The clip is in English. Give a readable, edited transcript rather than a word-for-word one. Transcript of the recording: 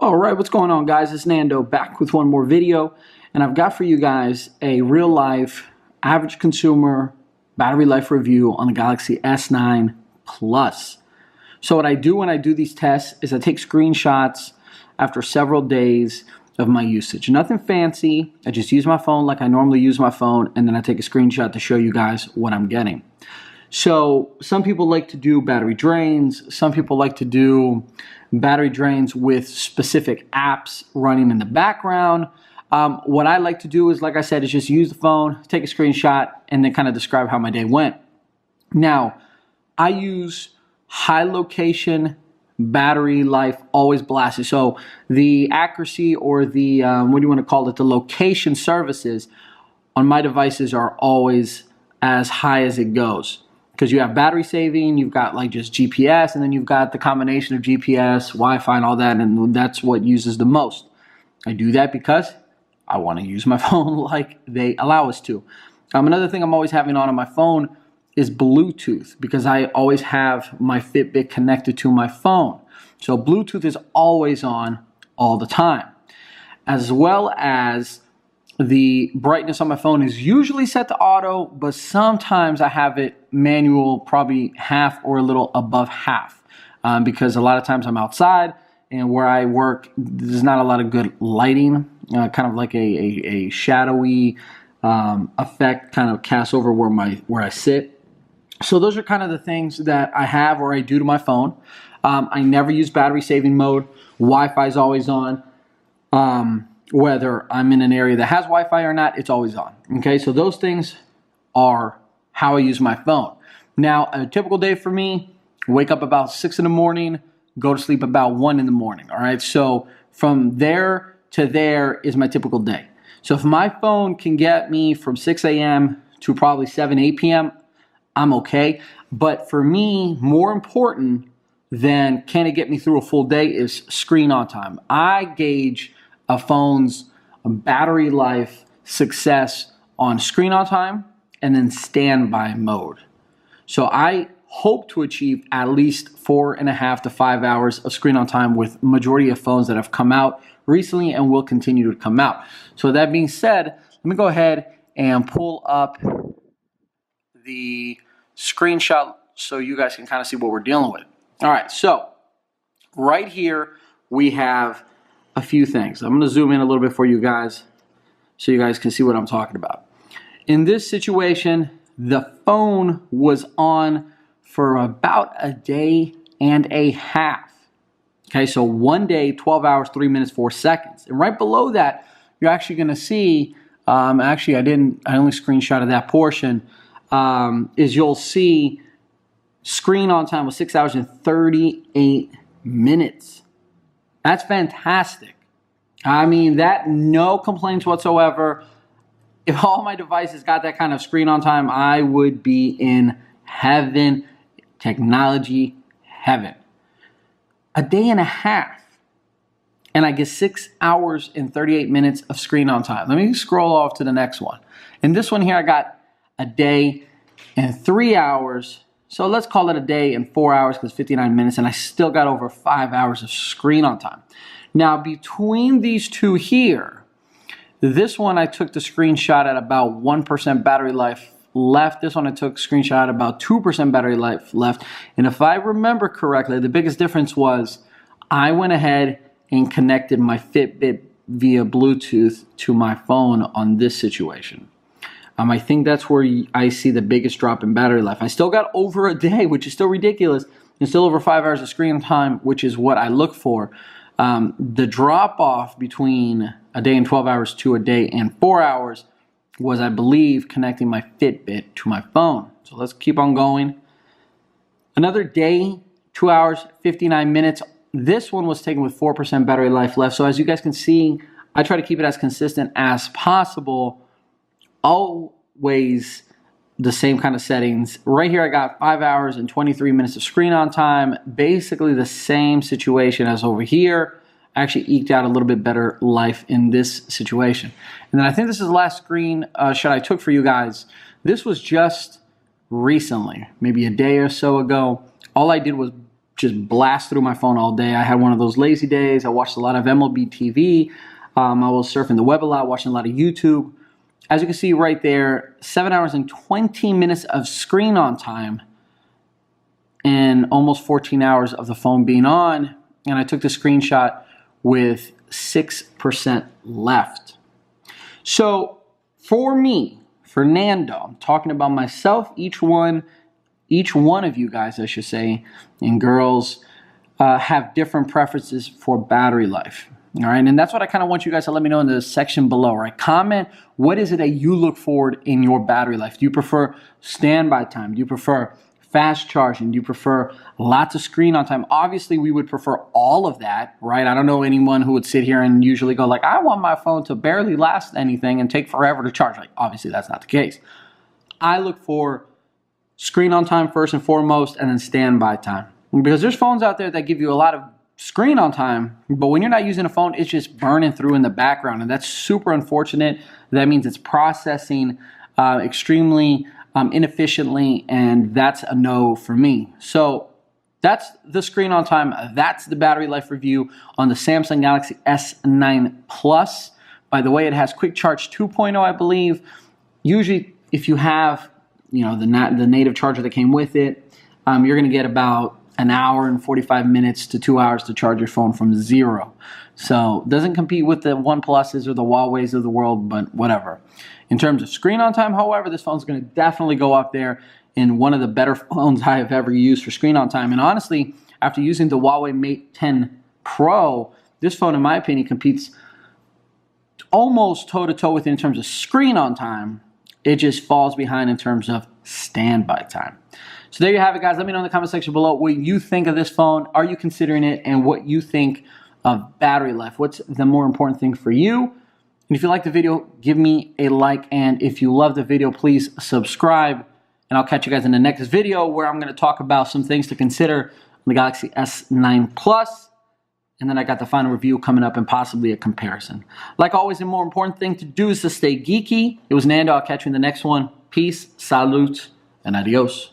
All right, what's going on, guys? It's Nando back with one more video, and I've got for you guys a real life average consumer battery life review on the Galaxy S9 Plus. So what I do when I do these tests is I take screenshots after several days of my usage. Nothing fancy. I just use my phone like I normally use my phone, and then I take a screenshot to show you guys what I'm getting. So some people like to do battery drains. Some people like to do battery drains with specific apps running in the background. What I like to do is, like I said, is just use the phone, take a screenshot, and then kind of describe how my day went. Now, I use high location battery life always blasted. So the accuracy or the, what do you want to call it, the location services on my devices are always as high as it goes. Because you have battery saving, you've got like just GPS, and then you've got the combination of GPS, Wi-Fi, and all that, and that's what uses the most. I do that because I want to use my phone like they allow us to. Another thing I'm always having on my phone is Bluetooth, because I always have my Fitbit connected to my phone. So Bluetooth is always on all the time. As well as the brightness on my phone is usually set to auto, but sometimes I have it manual, probably half or a little above half, because a lot of times I'm outside, and where I work, there's not a lot of good lighting, kind of like a shadowy effect kind of casts over where I sit. So those are kind of the things that I have or I do to my phone. I never use battery saving mode. Wi-Fi is always on. Whether I'm in an area that has Wi-Fi or not, it's always on. Okay, so those things are how I use my phone. Now, a typical day for me, wake up about 6 in the morning, go to sleep about 1 in the morning. All right, so from there to there is my typical day. So if my phone can get me from 6 a.m. to probably 7, 8 p.m., I'm okay. But for me, more important than can it get me through a full day is screen on time. I gauge a phone's battery life success on screen on time and then standby mode. So I hope to achieve at least 4.5 to 5 hours of screen on time with majority of phones that have come out recently and will continue to come out. So that being said, let me go ahead and pull up the screenshot so you guys can kind of see what we're dealing with. All right, so right here we have a few things. I'm going to zoom in a little bit for you guys so you guys can see what I'm talking about. In this situation, the phone was on for about a day and a half. Okay, so 1 day, 12 hours, 3 minutes, 4 seconds. And right below that, you're actually going to see, actually I only screenshotted that portion, is you'll see screen on time was 6 hours and 38 minutes. That's fantastic. I mean, that no complaints whatsoever. If all my devices got that kind of screen on time, I would be in heaven, technology heaven. A day and a half, and I get 6 hours and 38 minutes of screen on time. Let me scroll off to the next one. In this one here, I got a day and 3 hours. So let's call it a day and 4 hours because 59 minutes, and I still got over 5 hours of screen on time. Now, between these two here, this one I took the screenshot at about 1% battery life left. This one I took a screenshot at about 2% battery life left. And if I remember correctly, the biggest difference was I went ahead and connected my Fitbit via Bluetooth to my phone on this situation. I think that's where I see the biggest drop in battery life. I still got over a day, which is still ridiculous, and still over 5 hours of screen time, which is what I look for. The drop off between a day and 12 hours to a day and 4 hours was, I believe, connecting my Fitbit to my phone. So let's keep on going. Another day, 2 hours, 59 minutes. This one was taken with 4% battery life left. So as you guys can see, I try to keep it as consistent as possible. Always the same kind of settings. Right here I got 5 hours and 23 minutes of screen on time. Basically the same situation as over here. I actually eked out a little bit better life in this situation. And then I think this is the last screenshot I took for you guys. This was just recently, maybe a day or so ago. All I did was just blast through my phone all day. I had one of those lazy days. I watched a lot of MLB TV. I was surfing the web a lot, watching a lot of YouTube. As you can see right there, 7 hours and 20 minutes of screen on time and almost 14 hours of the phone being on. And I took the screenshot with 6% left. So for me, Fernando, I'm talking about myself, each one of you guys, I should say, and girls have different preferences for battery life. All right, and that's what I kind of want you guys to let me know in the section below, right? Comment, what is it that you look forward in your battery life? Do you prefer standby time? Do you prefer fast charging? Do you prefer lots of screen on time? Obviously, we would prefer all of that, right? I don't know anyone who would sit here and usually go like, I want my phone to barely last anything and take forever to charge. Like, obviously, that's not the case. I look for screen on time first and foremost, and then standby time. Because there's phones out there that give you a lot of screen on time, but when you're not using a phone, it's just burning through in the background, and that's super unfortunate. That means it's processing extremely inefficiently, and that's a no for me. So that's the screen on time. That's the battery life review on the Samsung Galaxy S9 Plus. By the way, it has Quick Charge 2.0, I believe. Usually, if you have the native charger that came with it, you're going to get about an hour and 45 minutes to 2 hours to charge your phone from zero. So it doesn't compete with the OnePluses or the Huawei's of the world, but whatever. In terms of screen on time, however, this phone's going to definitely go up there in one of the better phones I have ever used for screen on time. And honestly, after using the Huawei Mate 10 Pro, this phone, in my opinion, competes almost toe-to-toe with it in terms of screen on time. It just falls behind in terms of standby time. So there you have it, guys. Let me know in the comment section below what you think of this phone. Are you considering it? And what you think of battery life? What's the more important thing for you? And if you like the video, give me a like. And if you love the video, please subscribe. And I'll catch you guys in the next video where I'm going to talk about some things to consider on the Galaxy S9 Plus. And then I got the final review coming up and possibly a comparison. Like always, the more important thing to do is to stay geeky. It was Nando. I'll catch you in the next one. Peace, salute, and adios.